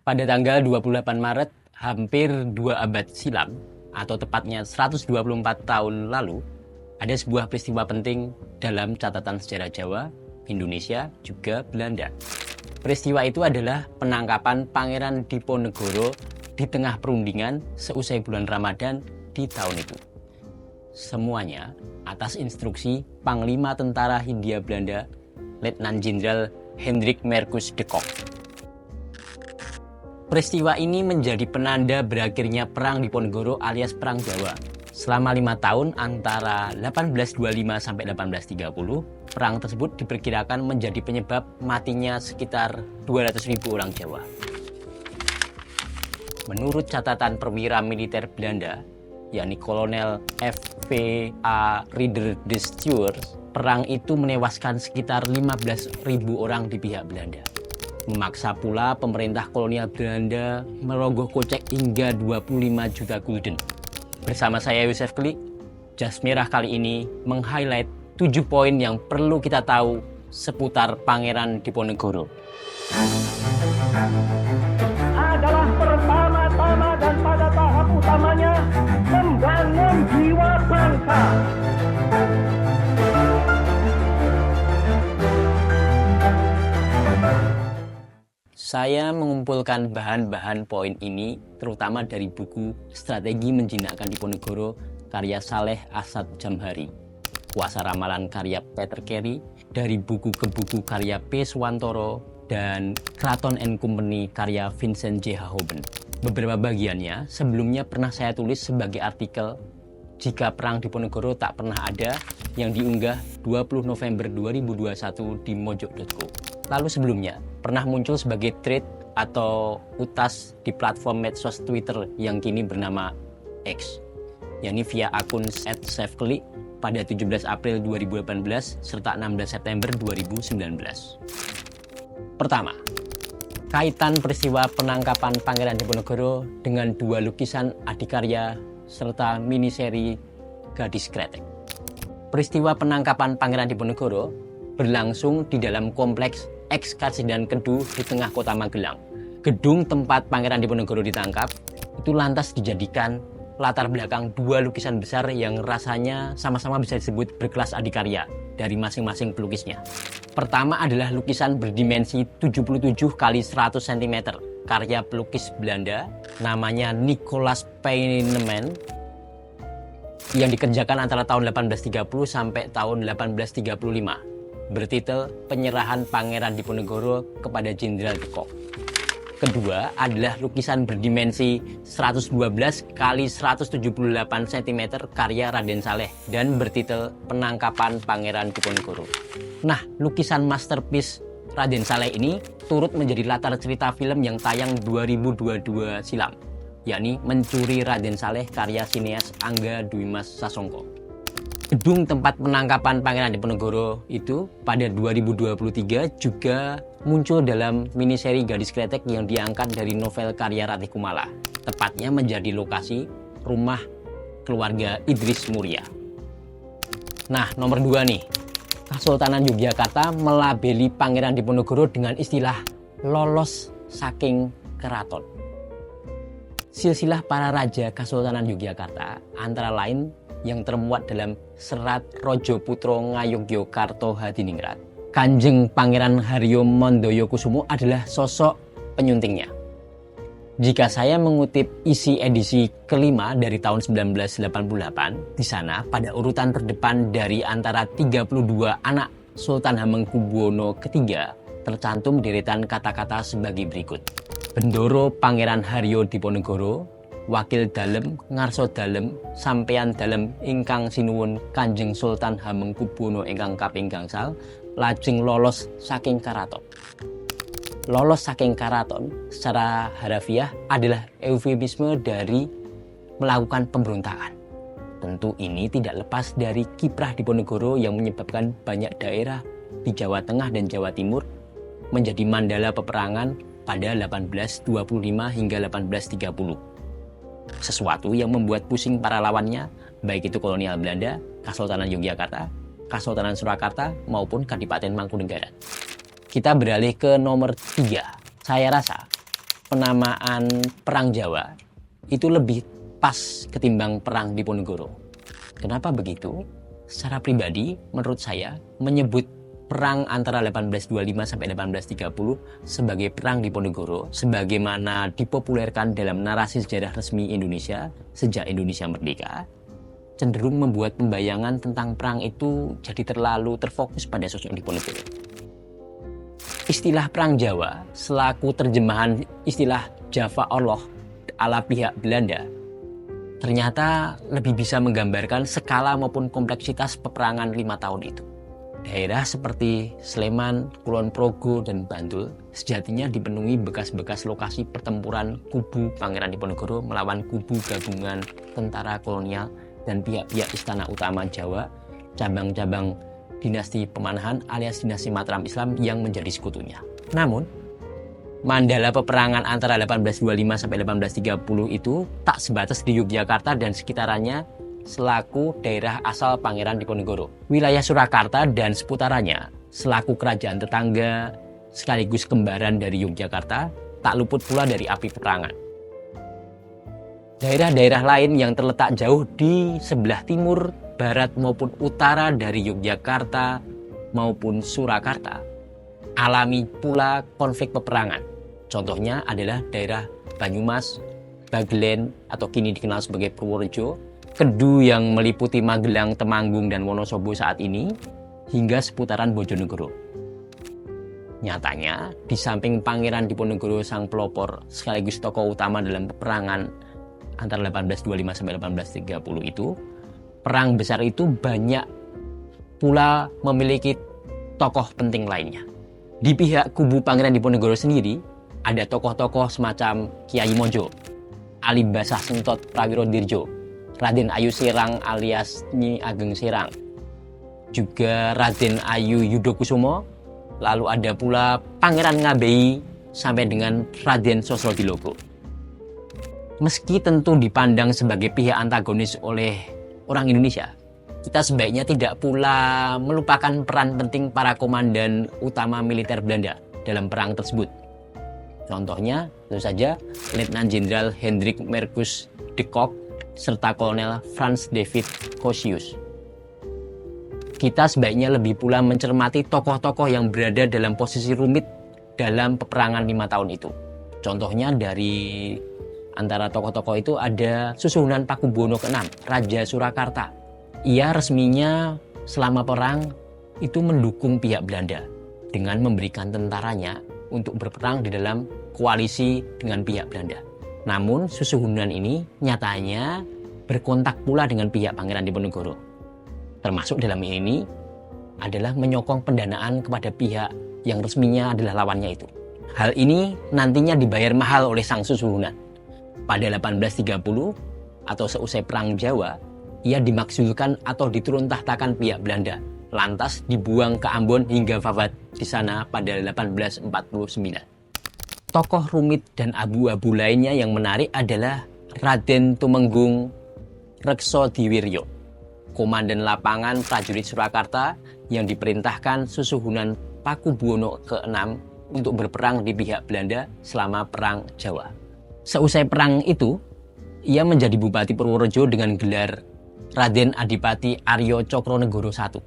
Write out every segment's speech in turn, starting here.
Pada tanggal 28 Maret, hampir 2 abad silam, atau tepatnya 124 tahun lalu, ada sebuah peristiwa penting dalam catatan sejarah Jawa, Indonesia, juga Belanda. Peristiwa itu adalah penangkapan Pangeran Diponegoro di tengah perundingan seusai bulan Ramadan di tahun itu. Semuanya atas instruksi Panglima Tentara Hindia Belanda, Letnan Jenderal Hendrik Merkus de Kock. Peristiwa ini menjadi penanda berakhirnya Perang Diponegoro alias Perang Jawa. Selama 5 tahun antara 1825 sampai 1830, perang tersebut diperkirakan menjadi penyebab matinya sekitar 200.000 orang Jawa. Menurut catatan perwira militer Belanda, yakni Kolonel F.V.A. Ridder de Stuur, perang itu menewaskan sekitar 15.000 orang di pihak Belanda. Memaksa pula pemerintah kolonial Belanda merogoh kocek hingga 25 juta gulden. Bersama saya Yusef Klik, Jas Merah kali ini meng-highlight 7 poin yang perlu kita tahu seputar Pangeran Diponegoro. Adalah pertama-tama dan pada tahap utamanya membangun jiwa bangsa. Saya mengumpulkan bahan-bahan poin ini terutama dari buku Strategi Menjinakkan Diponegoro karya Saleh Asad Jamhari, Kuasa Ramalan karya Peter Carey, dari buku ke buku karya P. Swantoro, dan Kraton and Company karya Vincent J. Hahoben. Beberapa bagiannya sebelumnya pernah saya tulis sebagai artikel Jika Perang Diponegoro Tak Pernah Ada yang diunggah 20 November 2021 di mojok.co. Lalu sebelumnya pernah muncul sebagai thread atau utas di platform medsos Twitter yang kini bernama X, yakni via akun @safeklik pada 17 April 2018 serta 16 September 2019. Pertama, kaitan peristiwa penangkapan Pangeran Diponegoro dengan 2 lukisan adikarya serta miniseri Gadis Kretek. Peristiwa penangkapan Pangeran Diponegoro berlangsung di dalam kompleks Eks-Kasidan Kedu di tengah kota Magelang. Gedung tempat Pangeran Diponegoro ditangkap itu lantas dijadikan latar belakang 2 lukisan besar yang rasanya sama-sama bisa disebut berkelas adikarya dari masing-masing pelukisnya. Pertama adalah lukisan berdimensi 77 x 100 cm karya pelukis Belanda namanya Nicolaas Peyneman yang dikerjakan antara tahun 1830 sampai tahun 1835. Bertitel Penyerahan Pangeran Diponegoro kepada Jenderal de Kock. Kedua adalah lukisan berdimensi 112 x 178 cm karya Raden Saleh dan bertitel Penangkapan Pangeran Diponegoro. Nah, lukisan masterpiece Raden Saleh ini turut menjadi latar cerita film yang tayang 2022 silam, yakni Mencuri Raden Saleh karya sineas Angga Dwi Mas Sasongko. Gedung tempat penangkapan Pangeran Diponegoro itu pada 2023 juga muncul dalam miniseri Gadis Kretek yang diangkat dari novel karya Ratih Kumala. Tepatnya menjadi lokasi rumah keluarga Idris Muria. Nah, nomor 2 nih. Kesultanan Yogyakarta melabeli Pangeran Diponegoro dengan istilah lolos saking keraton. Silsilah para raja Kesultanan Yogyakarta antara lain yang termuat dalam Serat Rojo Putro Ngayogyakarta Hadiningrat, Kanjeng Pangeran Haryo Mondoyokusumo adalah sosok penyuntingnya. Jika saya mengutip isi edisi kelima dari tahun 1988, di sana pada urutan terdepan dari antara 32 anak Sultan Hamengkubuwono III tercantum deretan kata-kata sebagai berikut. Bendoro Pangeran Haryo Diponegoro, Wakil Dalem, Ngarso Dalem, Sampeyan Dalem ingkang sinuwun Kanjeng Sultan Hamengkubuwono ingkang kaping gangsal lajeng lolos saking karaton. Lolos saking karaton secara harafiah adalah eufemisme dari melakukan pemberontakan. Tentu ini tidak lepas dari kiprah Diponegoro yang menyebabkan banyak daerah di Jawa Tengah dan Jawa Timur menjadi mandala peperangan pada 1825 hingga 1830. Sesuatu yang membuat pusing para lawannya, baik itu kolonial Belanda, Kesultanan Yogyakarta, Kesultanan Surakarta, maupun Kadipaten Mangkunegaran. Kita beralih ke nomor 3. Saya rasa penamaan Perang Jawa itu lebih pas ketimbang Perang Diponegoro. Kenapa begitu? Secara pribadi, menurut saya, menyebut perang antara 1825 sampai 1830 sebagai Perang Diponegoro, sebagaimana dipopulerkan dalam narasi sejarah resmi Indonesia sejak Indonesia merdeka, cenderung membuat pembayangan tentang perang itu jadi terlalu terfokus pada sosok Diponegoro. Istilah Perang Jawa selaku terjemahan istilah Java Allah ala pihak Belanda ternyata lebih bisa menggambarkan skala maupun kompleksitas peperangan 5 tahun itu. Daerah seperti Sleman, Kulon Progo, dan Bantul sejatinya dipenuhi bekas-bekas lokasi pertempuran kubu Pangeran Diponegoro melawan kubu gabungan tentara kolonial dan pihak-pihak istana utama Jawa, cabang-cabang dinasti Pemanahan alias dinasti Mataram Islam yang menjadi sekutunya. Namun, mandala peperangan antara 1825 sampai 1830 itu tak sebatas di Yogyakarta dan sekitarannya selaku daerah asal Pangeran Diponegoro. Wilayah Surakarta dan seputarannya selaku kerajaan tetangga sekaligus kembaran dari Yogyakarta tak luput pula dari api peperangan. Daerah-daerah lain yang terletak jauh di sebelah timur, barat maupun utara dari Yogyakarta maupun Surakarta alami pula konflik peperangan. Contohnya adalah daerah Banyumas, Bagelen atau kini dikenal sebagai Purworejo, Kedu yang meliputi Magelang, Temanggung, dan Wonosobo saat ini, hingga seputaran Bojonegoro. Nyatanya, di samping Pangeran Diponegoro sang pelopor sekaligus tokoh utama dalam peperangan antara 1825 sampai 1830 itu, perang besar itu banyak pula memiliki tokoh penting lainnya. Di pihak kubu Pangeran Diponegoro sendiri, ada tokoh-tokoh semacam Kiai Mojo, Ali Basah Sentot Prawiro Dirjo, Raden Ayu Serang alias Nyi Ageng Serang, juga Raden Ayu Yudokusumo, lalu ada pula Pangeran Ngabei sampai dengan Raden Sosrogilogo. Meski tentu dipandang sebagai pihak antagonis oleh orang Indonesia, kita sebaiknya tidak pula melupakan peran penting para komandan utama militer Belanda dalam perang tersebut. Contohnya, tentu saja Letnan Jenderal Hendrik Merkus de Kock serta Kolonel Frans David Cosius. Kita sebaiknya lebih pula mencermati tokoh-tokoh yang berada dalam posisi rumit dalam peperangan 5 tahun itu. Contohnya dari antara tokoh-tokoh itu ada Susuhunan Pakubuwono ke-6, Raja Surakarta. Ia resminya selama perang itu mendukung pihak Belanda dengan memberikan tentaranya untuk berperang di dalam koalisi dengan pihak Belanda. Namun Susuhunan ini nyatanya berkontak pula dengan pihak Pangeran Diponegoro. Termasuk dalam ini adalah menyokong pendanaan kepada pihak yang resminya adalah lawannya itu. Hal ini nantinya dibayar mahal oleh sang Susuhunan. Pada 1830 atau seusai Perang Jawa, ia dimaksudkan atau diturun tahtakan pihak Belanda, lantas dibuang ke Ambon hingga wafat di sana pada 1849. Tokoh rumit dan abu-abu lainnya yang menarik adalah Raden Tumenggung Reksodiwiryo, komandan lapangan prajurit Surakarta yang diperintahkan Susuhunan Pakubuwono ke-6 untuk berperang di pihak Belanda selama Perang Jawa. Seusai perang itu, ia menjadi Bupati Purworejo dengan gelar Raden Adipati Aryo Cokronegoro I.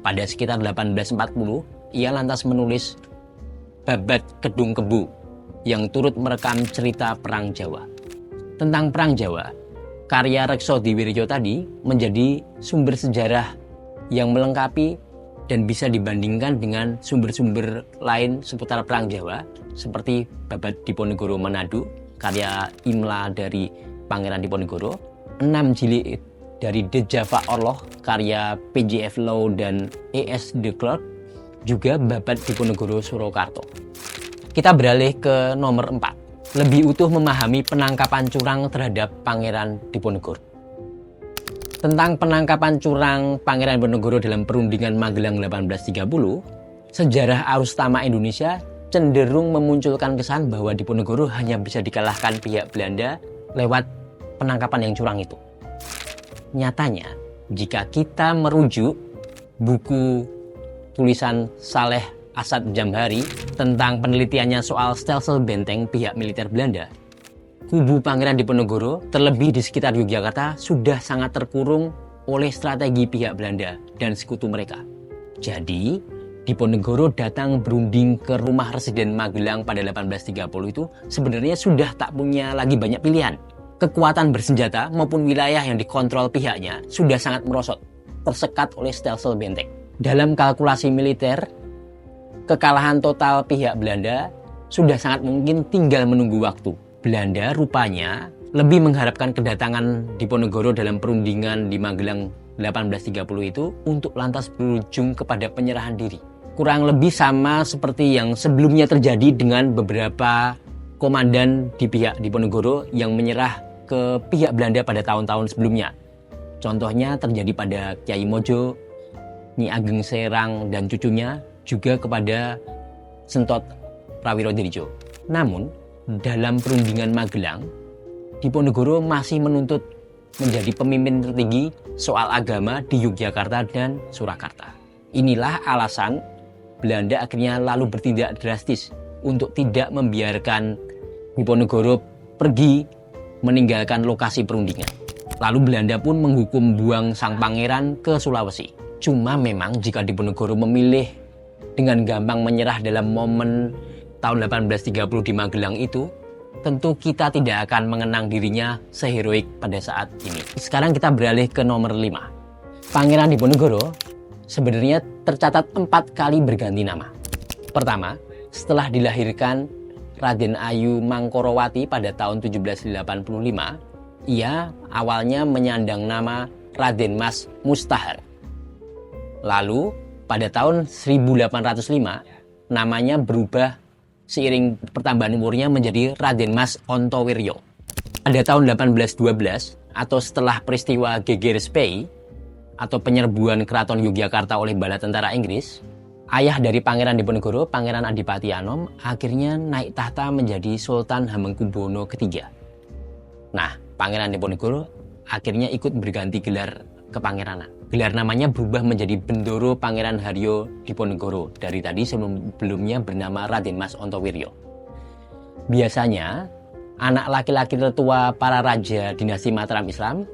Pada sekitar 1840, ia lantas menulis Babat Kedung Kebu yang turut merekam cerita Perang Jawa. Tentang Perang Jawa, karya Reksodiwiryo tadi menjadi sumber sejarah yang melengkapi dan bisa dibandingkan dengan sumber-sumber lain seputar Perang Jawa seperti Babat Diponegoro Manado, karya Imla dari Pangeran Diponegoro, 6 jilid dari The Java Orloh, karya PJF Law dan E.S. de Klerk, juga Babat Diponegoro Surakarta. Kita beralih ke nomor 4, lebih utuh memahami penangkapan curang terhadap Pangeran Diponegoro. Tentang penangkapan curang Pangeran Diponegoro dalam perundingan Magelang 1830, sejarah arus utama Indonesia cenderung memunculkan kesan bahwa Diponegoro hanya bisa dikalahkan pihak Belanda lewat penangkapan yang curang itu. Nyatanya, jika kita merujuk buku tulisan Saleh Asad Jamhari tentang penelitiannya soal stelsel benteng pihak militer Belanda, kubu Pangeran Diponegoro terlebih di sekitar Yogyakarta sudah sangat terkurung oleh strategi pihak Belanda dan sekutu mereka. Jadi, Diponegoro datang berunding ke rumah Residen Magelang pada 1830 itu sebenarnya sudah tak punya lagi banyak pilihan. Kekuatan bersenjata maupun wilayah yang dikontrol pihaknya sudah sangat merosot, tersekat oleh stelsel benteng. Dalam kalkulasi militer, kekalahan total pihak Belanda sudah sangat mungkin tinggal menunggu waktu. Belanda rupanya lebih mengharapkan kedatangan Diponegoro dalam perundingan di Magelang 1830 itu untuk lantas berujung kepada penyerahan diri. Kurang lebih sama seperti yang sebelumnya terjadi dengan beberapa komandan di pihak Diponegoro yang menyerah ke pihak Belanda pada tahun-tahun sebelumnya. Contohnya terjadi pada Kyai Mojo, Nyi Ageng Serang dan cucunya, juga kepada Sentot Prawiro-Dirijo. Namun, dalam perundingan Magelang, Diponegoro masih menuntut menjadi pemimpin tertinggi soal agama di Yogyakarta dan Surakarta. Inilah alasan Belanda akhirnya lalu bertindak drastis untuk tidak membiarkan Diponegoro pergi meninggalkan lokasi perundingan. Lalu Belanda pun menghukum buang sang pangeran ke Sulawesi. Cuma memang jika Diponegoro memilih dengan gampang menyerah dalam momen tahun 1830 di Magelang itu, tentu kita tidak akan mengenang dirinya seheroik pada saat ini. Sekarang kita beralih ke nomor 5. Pangeran Diponegoro sebenarnya tercatat 4 kali berganti nama. Pertama, setelah dilahirkan Raden Ayu Mangkorowati pada tahun 1785, ia awalnya menyandang nama Raden Mas Mustahar. Lalu pada tahun 1805, namanya berubah seiring pertambahan umurnya menjadi Raden Mas Ontowiryo. Pada tahun 1812 atau setelah peristiwa Geger Spey atau penyerbuan keraton Yogyakarta oleh bala tentara Inggris, ayah dari Pangeran Diponegoro, Pangeran Adipati Anom, akhirnya naik tahta menjadi Sultan Hamengkubuwono III. Nah, Pangeran Diponegoro akhirnya ikut berganti gelar kepangeranan. Gelar namanya berubah menjadi Bendoro Pangeran Haryo Diponegoro, dari tadi sebelumnya bernama Raden Mas Ontowiryo. Biasanya, anak laki-laki tertua para raja dinasti Mataram Islam,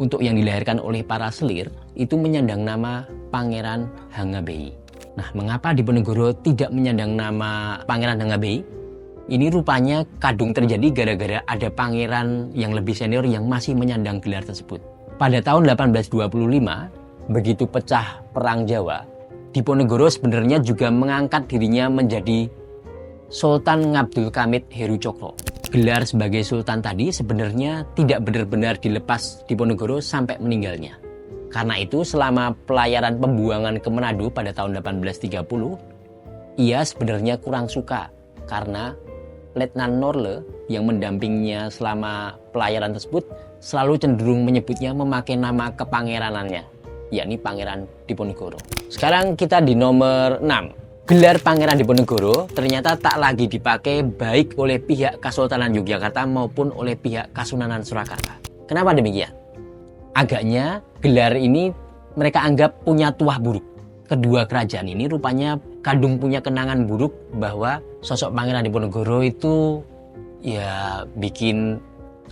untuk yang dilahirkan oleh para selir, itu menyandang nama Pangeran Hangabei. Nah, mengapa Diponegoro tidak menyandang nama Pangeran Hangabei? Ini rupanya kadung terjadi gara-gara ada pangeran yang lebih senior yang masih menyandang gelar tersebut. Pada tahun 1825, begitu pecah Perang Jawa, Diponegoro sebenarnya juga mengangkat dirinya menjadi Sultan Ngabdul Kamit Heru Cokro. Gelar sebagai Sultan tadi sebenarnya tidak benar-benar dilepas Diponegoro sampai meninggalnya. Karena itu selama pelayaran pembuangan ke Manado pada tahun 1830, ia sebenarnya kurang suka karena Letnan Norle yang mendampinginya selama pelayaran tersebut selalu cenderung menyebutnya memakai nama kepangeranannya, yakni Pangeran Diponegoro. Sekarang kita di nomor 6. Gelar Pangeran Diponegoro ternyata tak lagi dipakai baik oleh pihak Kesultanan Yogyakarta maupun oleh pihak Kasunanan Surakarta. Kenapa demikian? Agaknya gelar ini mereka anggap punya tuah buruk. Kedua kerajaan ini rupanya kadung punya kenangan buruk bahwa sosok Pangeran Diponegoro itu ya bikin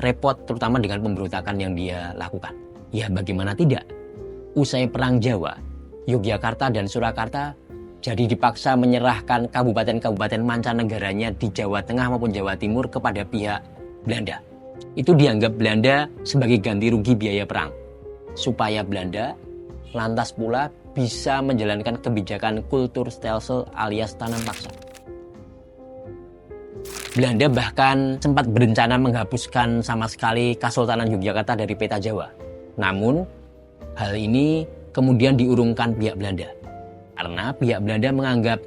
repot, terutama dengan pemberontakan yang dia lakukan. Ya bagaimana tidak? Usai Perang Jawa, Yogyakarta dan Surakarta jadi dipaksa menyerahkan kabupaten-kabupaten mancanegaranya di Jawa Tengah maupun Jawa Timur kepada pihak Belanda. Itu dianggap Belanda sebagai ganti rugi biaya perang, supaya Belanda lantas pula bisa menjalankan kebijakan kultur stelsel alias tanam paksa. Belanda bahkan sempat berencana menghapuskan sama sekali Kesultanan Yogyakarta dari peta Jawa. Namun, hal ini kemudian diurungkan pihak Belanda. Karena pihak Belanda menganggap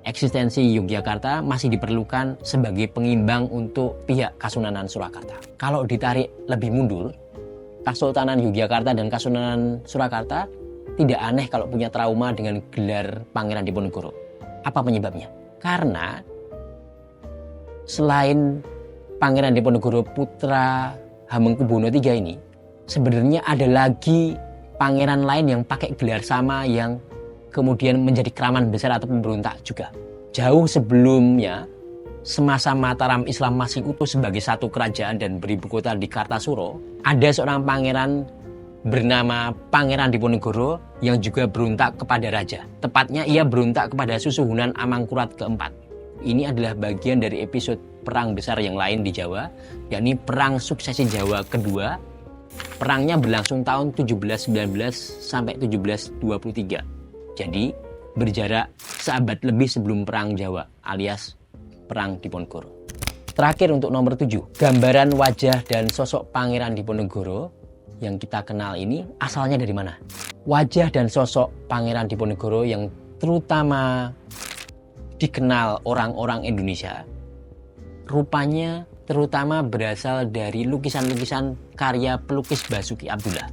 eksistensi Yogyakarta masih diperlukan sebagai pengimbang untuk pihak Kasunanan Surakarta. Kalau ditarik lebih mundur, Kesultanan Yogyakarta dan Kasunanan Surakarta tidak aneh kalau punya trauma dengan gelar Pangeran Diponegoro. Apa penyebabnya? Karena selain Pangeran Diponegoro putra Hamengkubuwono III ini, sebenarnya ada lagi pangeran lain yang pakai gelar sama yang kemudian menjadi keraman besar atau pemberontak juga. Jauh sebelumnya, semasa Mataram Islam masih utuh sebagai satu kerajaan dan beribu kota di Kartasura, ada seorang pangeran bernama Pangeran Diponegoro yang juga berontak kepada raja. Tepatnya ia berontak kepada Susuhunan Amangkurat keempat. Ini adalah bagian dari episode perang besar yang lain di Jawa, yakni Perang Suksesi Jawa kedua. Perangnya berlangsung tahun 1719 sampai 1723. Jadi berjarak seabad lebih sebelum Perang Jawa alias Perang Diponegoro. Terakhir untuk nomor 7, gambaran wajah dan sosok Pangeran Diponegoro yang kita kenal ini asalnya dari mana? Wajah dan sosok Pangeran Diponegoro yang terutama dikenal orang-orang Indonesia rupanya terutama berasal dari lukisan-lukisan karya pelukis Basuki Abdullah.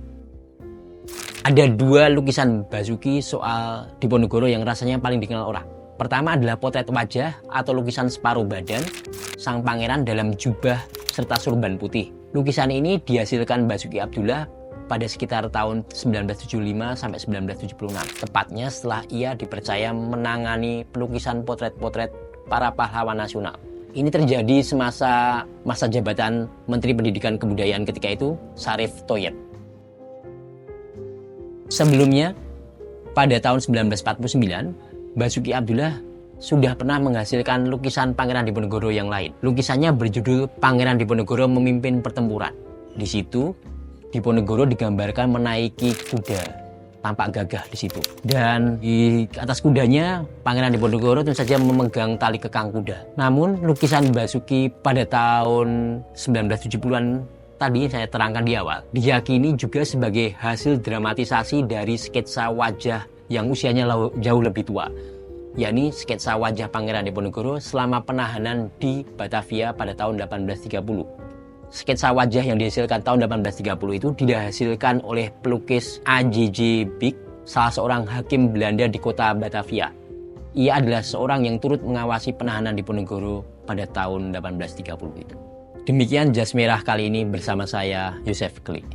Ada dua lukisan Basuki soal Diponegoro yang rasanya paling dikenal orang. Pertama adalah potret wajah atau lukisan separuh badan sang pangeran dalam jubah serta surban putih. Lukisan ini dihasilkan Basuki Abdullah pada sekitar tahun 1975 sampai 1976. Tepatnya setelah ia dipercaya menangani pelukisan potret-potret para pahlawan nasional. Ini terjadi semasa masa jabatan Menteri Pendidikan Kebudayaan ketika itu, Syarif Thoyyib. Sebelumnya, pada tahun 1949, Basuki Abdullah sudah pernah menghasilkan lukisan Pangeran Diponegoro yang lain. Lukisannya berjudul Pangeran Diponegoro Memimpin Pertempuran. Di situ, Diponegoro digambarkan menaiki kuda, tampak gagah di situ. Dan di atas kudanya, Pangeran Diponegoro tentu saja memegang tali kekang kuda. Namun, lukisan Basuki pada tahun 1970-an tadi saya terangkan di awal, diyakini juga sebagai hasil dramatisasi dari sketsa wajah yang usianya jauh lebih tua, yakni sketsa wajah Pangeran Diponegoro selama penahanan di Batavia pada tahun 1830. Sketsa wajah yang dihasilkan tahun 1830 itu dihasilkan oleh pelukis A.J.J. Bik, salah seorang hakim Belanda di kota Batavia. Ia adalah seorang yang turut mengawasi penahanan Diponegoro pada tahun 1830 itu. Demikian Jas Merah kali ini bersama saya, Yosef Klik.